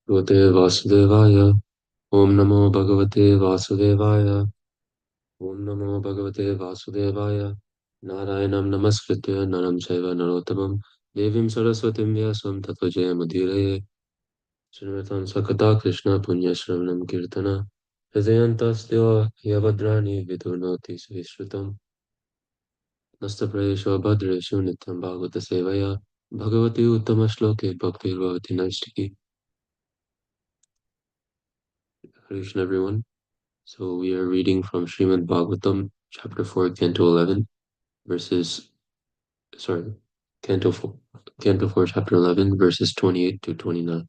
Bhagavate Vasudevaya. Om Namo Bhagavate Vasudevaya. Om Namo Bhagavate Vasudevaya. Narayanam Namaskritya Naram Chaiva Narottamam Devim Saraswatim Vyasam Tato Jayamudiraye Srimatan Sakata Krishna Punya Shravanam Kirtana Hridayantasya Yavadrani Vidurnoti Svishrutam Nastaprayesho Bhadreshu Nityam Bhagavata Sevaya Bhagavati Uttama Shloke Bhakti Bhavati Naistiki. Hare Krishna everyone. So we are reading from Srimad Bhagavatam, chapter 4, Canto 11, verses, sorry, Canto 4, chapter 11, verses 28 to 29.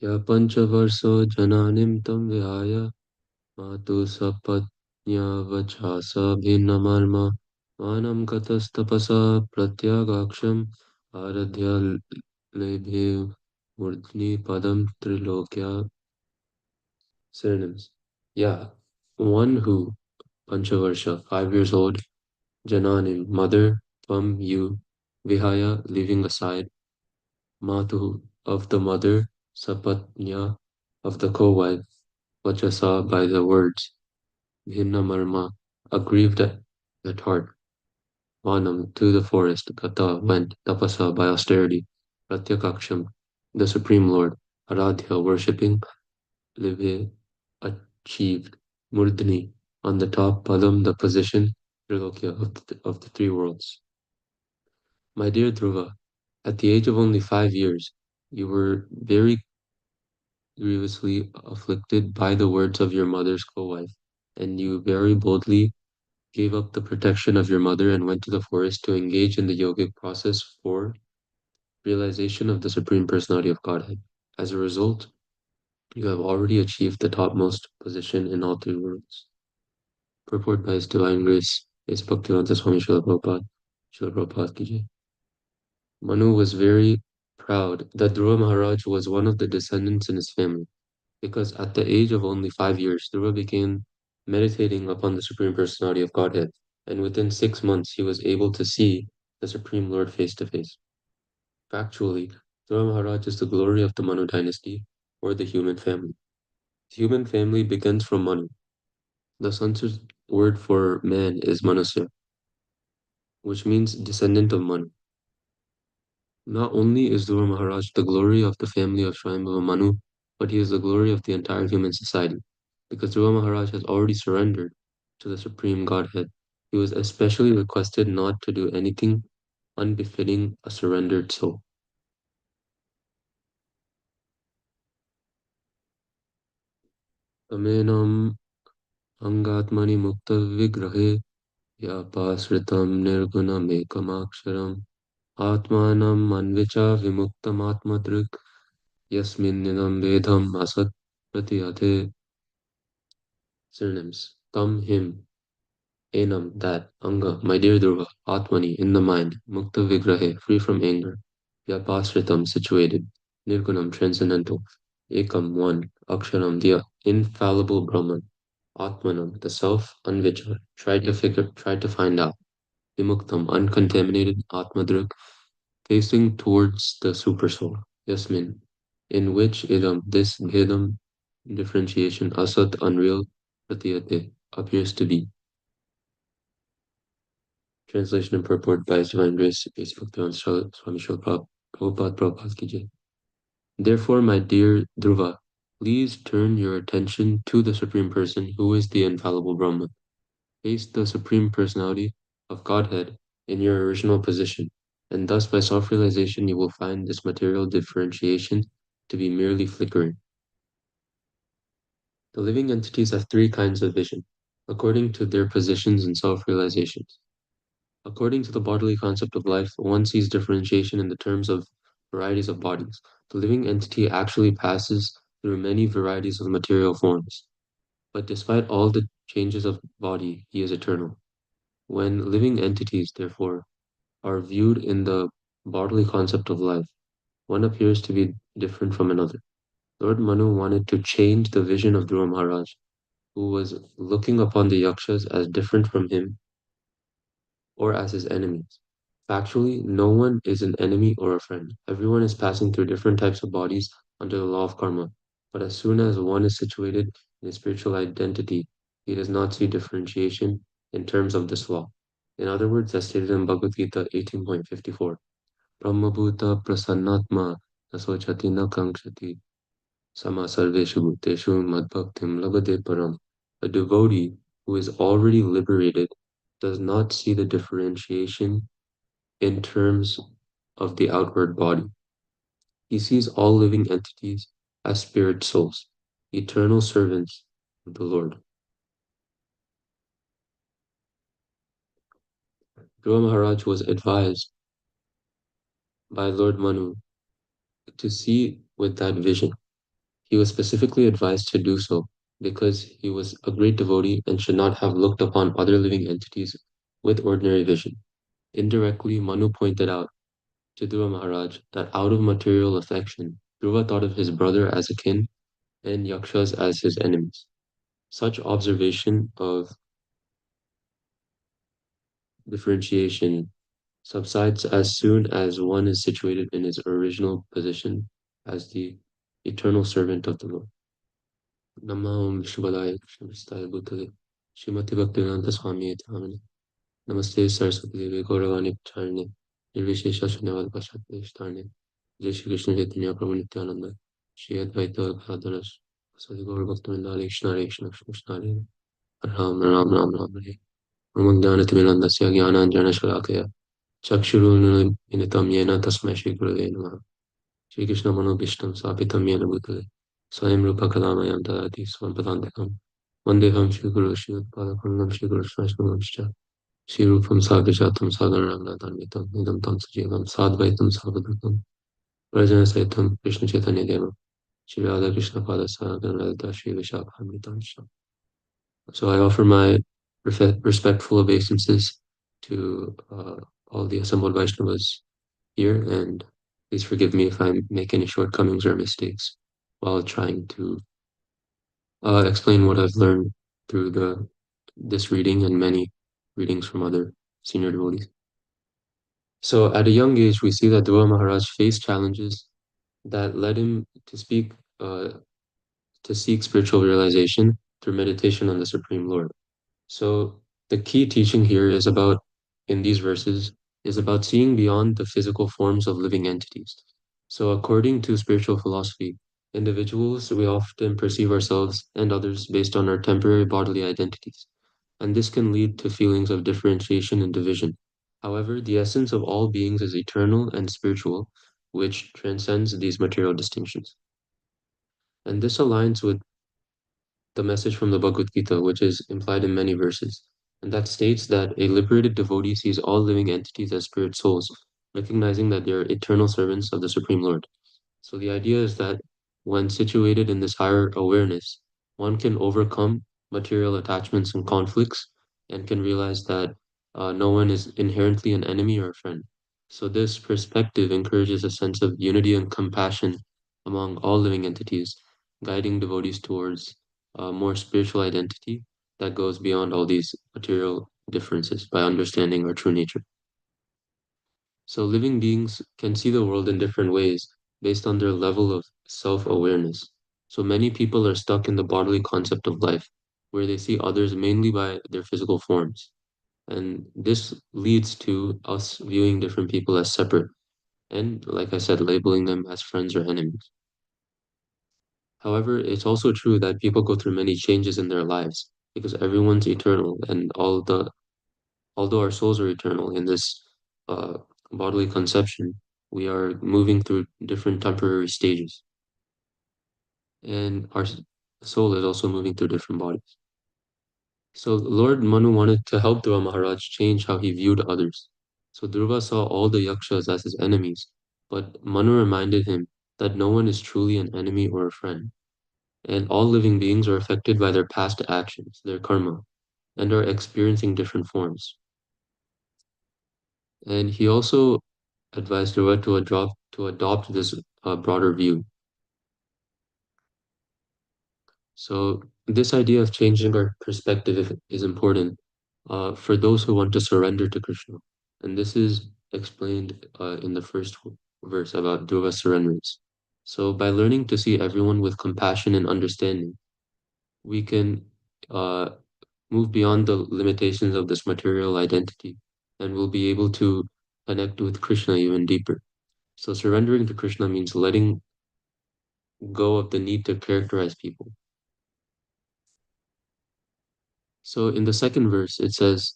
Ya panchavarso jananim tam vihaya matu sapatnya vachasa bhinnamarma manam katastapasa pratyagaksham aradhya lebhe murdhni padam trilokya. Synonyms. Yeah, one who, Panchavarsha, 5 years old, Jananim, mother, Tvam, you, Vihaya, leaving aside, Matu, of the mother, Sapatnya, of the co-wife, Vachasa, by the words, Bhinna Marma, aggrieved at heart, Vanam, to the forest, Kata, went, Tapasa, by austerity, Pratyakaksham, the Supreme Lord, Aradhya, worshipping, Live, achieved, Murdhani, on the top, Padam, the position, Trilokya, of the three worlds. My dear Dhruva, at the age of only 5 years, you were very grievously afflicted by the words of your mother's co-wife, and you very boldly gave up the protection of your mother and went to the forest to engage in the yogic process for realization of the Supreme Personality of Godhead. As a result, you have already achieved the topmost position in all three worlds. Purport by His Divine Grace, His Bhaktivedanta Swami Srila Prabhupada Ki Jai. Manu was very proud that Dhruva Maharaj was one of the descendants in his family, because at the age of only 5 years, Dhruva began meditating upon the Supreme Personality of Godhead, and within 6 months he was able to see the Supreme Lord face to face. Factually, Dhruva Maharaj is the glory of the Manu dynasty, or the human family. The human family begins from Manu. The Sanskrit word for man is Manusya, which means descendant of Manu. Not only is Dhruva Maharaj the glory of the family of Swayambhuva Manu, but he is the glory of the entire human society. Because Dhruva Maharaj has already surrendered to the Supreme Godhead, he was especially requested not to do anything unbefitting a surrendered soul. Tamenam angatmani mukta vigrahe yapasritam nirgunam ekamaksharam atmanam manvicha vimuktam atmadrik yasminninam vedam asat pratiyate. Synonyms. Tam, him. Enam, that. Anga, my dear Durga. Atmani, in the mind. Mukta vigrahe, free from anger. Vyapasritam, situated. Nirgunam, transcendental. Ekam, one. Aksharam, the infallible Brahman. Atmanam, the self. Anvicha, try to find out. Vimuktam, uncontaminated. Atmadruk, facing towards the supersoul. Yasmin, in which idam, this bhedam, differentiation, asat, unreal, pratiyate, appears to be. Translation and purport by His Divine Grace, Bhaktivedanta Swami Srila Prabhupada Ki Jai. Therefore, my dear Dhruva, please turn your attention to the Supreme Person, who is the infallible Brahman. Face the Supreme Personality of Godhead in your original position, and thus by self-realization you will find this material differentiation to be merely flickering. The living entities have three kinds of vision, according to their positions and self-realizations. According to the bodily concept of life, one sees differentiation in the terms of varieties of bodies. The living entity actually passes through many varieties of material forms. But despite all the changes of body, he is eternal. When living entities, therefore, are viewed in the bodily concept of life, one appears to be different from another. Lord Manu wanted to change the vision of Dhruva Maharaj who was looking upon the yakshas as different from him or as his enemies. Factually, no one is an enemy or a friend. Everyone is passing through different types of bodies under the law of karma. But as soon as one is situated in a spiritual identity, he does not see differentiation in terms of this law. In other words, as stated in Bhagavad Gita 18.54, Brahmabhuta prasannatma nasochati na kankshati sama sarveshu bhuteshu madbhaktim labade param. A devotee who is already liberated does not see the differentiation in terms of the outward body. He sees all living entities as spirit souls, eternal servants of the Lord. Dhruva Maharaj was advised by Lord Manu to see with that vision. He was specifically advised to do so because he was a great devotee and should not have looked upon other living entities with ordinary vision. Indirectly, Manu pointed out to Dhruva Maharaj that out of material affection, Dhruva thought of his brother as a kin and yakshas as his enemies. Such observation of differentiation subsides as soon as one is situated in his original position as the eternal servant of the Lord. Namo Vishnupadaya Krishna Prasthaya Bhutale Srimati Bhaktivedanta Swami Iti Namane Namaste Saraswati Devi Gauravani Pacharine Nirvishesha Shunyavad Pashatme Ishtarne Jai Shri Krishna Chaitanya Prabhu Nityananda Shri Advaita Gadadhara Sadi Gaur Bhaktivinoda Hare Krishna Hare Krishna Krishna Krishna Hare Ram Ram Ram Ram Hare Mangyanatimirandasya Jnananjana चक्षुरुन्मिलितं येन तस्मै श्रीगुरवे नमः श्रीकृष्णमनोभीष्टं स्थापितं येन भूतले स्वयं रूपः कदा मह्यं ददाति स्वं पदान्तिकं वन्देऽहं श्रीगुरुं श्रीयुतपादकमलं श्रीगुरुश्रीष्णुंश्च श्रीरूपं साग्रजातं सागररङ्गनाथान्वितं निदं तं सजीवं साद्वैतं सावधूतं प्रजनसहितं कृष्णचैतन्यदेवं श्रीराधाकृष्णपादसागरललिता श्रीविशाखान्वितांश्च. So I offer my respectful obeisances to all the assembled Vaishnavas here, and please forgive me if I make any shortcomings or mistakes while trying to explain what I've learned through this reading and many readings from other senior devotees. So at a young age, we see that Dhruva Maharaj faced challenges that led him uh, to seek spiritual realization through meditation on the Supreme Lord. So the key teaching here is about, in these verses, is about seeing beyond the physical forms of living entities. So according to spiritual philosophy, individuals, we often perceive ourselves and others based on our temporary bodily identities, and this can lead to feelings of differentiation and division. However, the essence of all beings is eternal and spiritual, which transcends these material distinctions. And this aligns with the message from the Bhagavad Gita, which is implied in many verses, and that states that a liberated devotee sees all living entities as spirit souls, recognizing that they are eternal servants of the Supreme Lord. So the idea is that when situated in this higher awareness, one can overcome material attachments and conflicts and can realize that no one is inherently an enemy or a friend. So this perspective encourages a sense of unity and compassion among all living entities, guiding devotees towards a more spiritual identity that goes beyond all these material differences by understanding our true nature. So living beings can see the world in different ways based on their level of self-awareness. So many people are stuck in the bodily concept of life, where they see others mainly by their physical forms. And this leads to us viewing different people as separate and, like I said, labeling them as friends or enemies. However, it's also true that people go through many changes in their lives because everyone's eternal, and although our souls are eternal in this uh, bodily conception, we are moving through different temporary stages, and our soul is also moving through different bodies. So Lord Manu wanted to help Dhruva Maharaj change how he viewed others. So Dhruva saw all the yakshas as his enemies, but Manu reminded him that no one is truly an enemy or a friend, and all living beings are affected by their past actions, their karma, and are experiencing different forms. And he also advised Dhruva to adopt this broader view. So this idea of changing our perspective is important for those who want to surrender to Krishna. And this is explained in the first verse about Dhruva surrenders. So by learning to see everyone with compassion and understanding, we can uh, move beyond the limitations of this material identity and we'll be able to connect with Krishna even deeper. So surrendering to Krishna means letting go of the need to characterize people. So in the second verse, it says,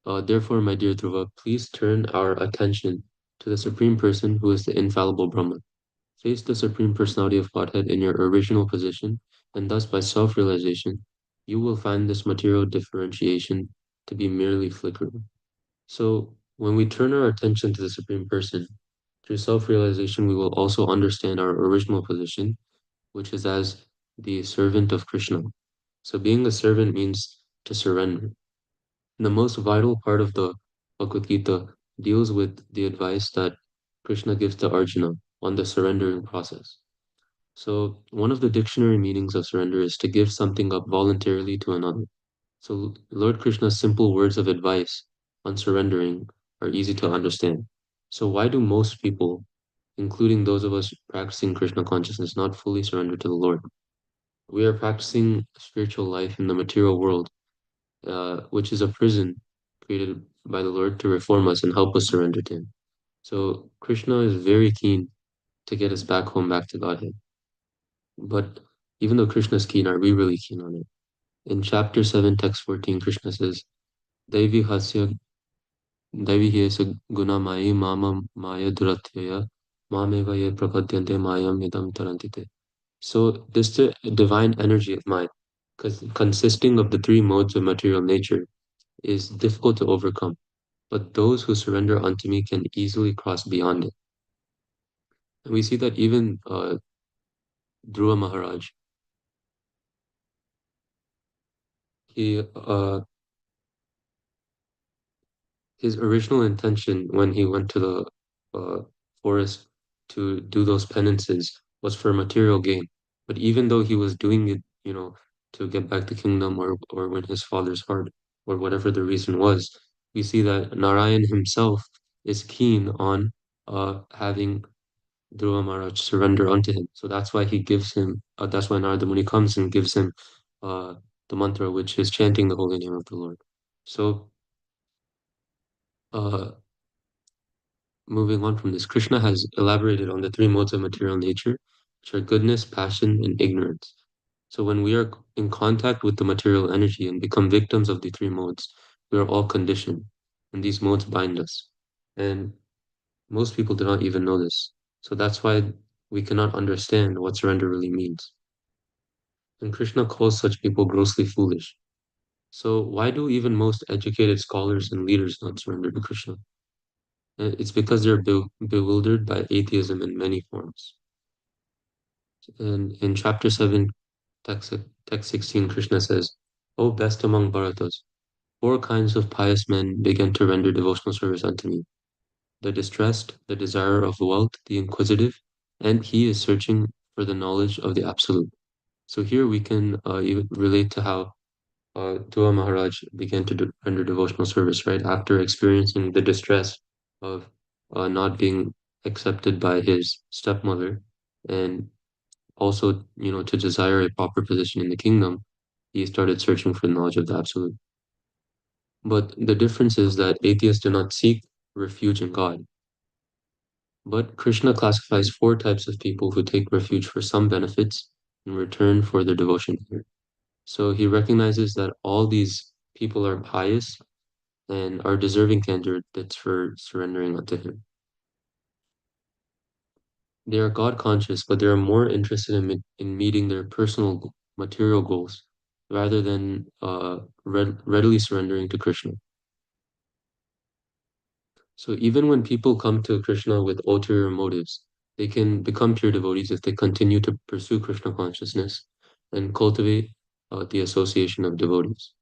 therefore, my dear Dhruva, please turn our attention to the Supreme Person who is the infallible Brahman. Face the Supreme Personality of Godhead in your original position, and thus by self-realization, you will find this material differentiation to be merely flickering. So when we turn our attention to the Supreme Person, through self-realization, we will also understand our original position, which is as the servant of Krishna. So being a servant means to surrender. And the most vital part of the Bhagavad Gita deals with the advice that Krishna gives to Arjuna on the surrendering process. So, one of the dictionary meanings of surrender is to give something up voluntarily to another. So, Lord Krishna's simple words of advice on surrendering are easy to understand. So, why do most people, including those of us practicing Krishna consciousness, not fully surrender to the Lord? We are practicing spiritual life in the material world which is a prison created by the Lord to reform us and help us surrender to Him. So Krishna is very keen to get us back home, back to Godhead. But even though Krishna is keen, are we really keen on it? In chapter 7, text 14, Krishna says, Daivi hasya Daivi hyesa gunamayi mama maya duratyaya mameva ye prapadyante mayam idam tarantite. So this divine energy of mind, consisting of the three modes of material nature, is difficult to overcome. But those who surrender unto me can easily cross beyond it. And we see that even Dhruva Maharaj, he his original intention when he went to the forest to do those penances was for material gain. But even though he was doing it, to get back the kingdom or win his father's heart or whatever the reason was, we see that Narayan himself is keen on having Dhruva Maharaj surrender unto him. So that's why he gives him, that's why Narada Muni comes and gives him uh, the mantra, which is chanting the holy name of the Lord. So, uh, moving on from this, Krishna has elaborated on the three modes of material nature, which are goodness, passion, and ignorance. So, when we are in contact with the material energy and become victims of the three modes, we are all conditioned, and these modes bind us. And most people do not even know this. So, that's why we cannot understand what surrender really means. And Krishna calls such people grossly foolish. So, why do even most educated scholars and leaders not surrender to Krishna? It's because they're bewildered by atheism in many forms. And in chapter 7, text, text 16, Krishna says, O best among Bharatas, four kinds of pious men began to render devotional service unto me: the distressed, the desirer of wealth, the inquisitive, and he is searching for the knowledge of the Absolute. So here we can even relate to how Dua Maharaj began to render devotional service right after experiencing the distress of not being accepted by his stepmother and also, to desire a proper position in the kingdom, he started searching for the knowledge of the absolute. But the difference is that atheists do not seek refuge in God. But Krishna classifies four types of people who take refuge for some benefits in return for their devotion here. So he recognizes that all these people are pious and are deserving candidates for surrendering unto him. They are God conscious, but they are more interested in meeting their personal material goals rather than readily surrendering to Krishna. So even when people come to Krishna with ulterior motives, they can become pure devotees if they continue to pursue Krishna consciousness and cultivate the association of devotees.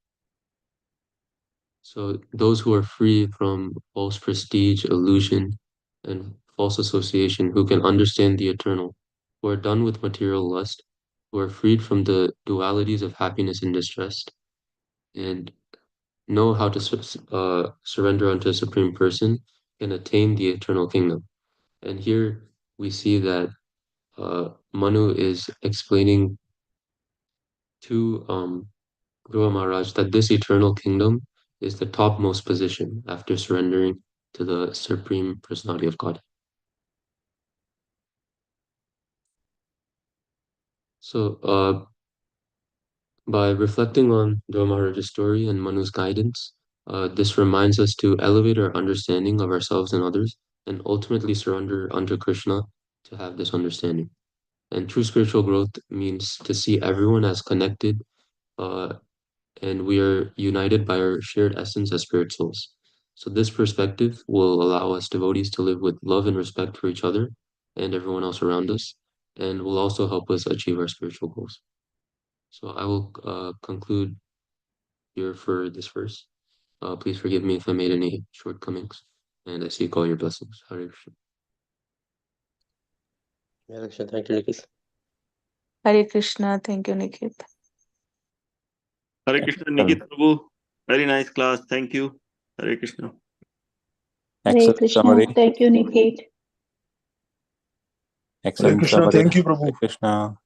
So those who are free from false prestige, illusion, and false association, who can understand the eternal, who are done with material lust, who are freed from the dualities of happiness and distress, and know how to surrender unto a supreme person, can attain the eternal kingdom. And here we see that Manu is explaining to Dhruva Maharaj that this eternal kingdom is the topmost position after surrendering to the Supreme Personality of God. So, by reflecting on Dhruva Maharaj's story and Manu's guidance, this reminds us to elevate our understanding of ourselves and others, and ultimately surrender unto Krishna to have this understanding. And true spiritual growth means to see everyone as connected, and we are united by our shared essence as spirit souls. So this perspective will allow us devotees to live with love and respect for each other and everyone else around us, and will also help us achieve our spiritual goals. So I will conclude here for this verse. Please forgive me if I made any shortcomings, and I seek all your blessings. Hare Krishna. Hare Krishna. Thank you, Nikhil. Hare Krishna. Thank you, Nikhil. Hare Krishna, Nikit Prabhu. Very nice class. Thank you. Hare Krishna. Hare Excellent Krishna. summary. Thank you, Nikhil. Excellent Krishna. summary. Thank you, Prabhu. Hare Krishna.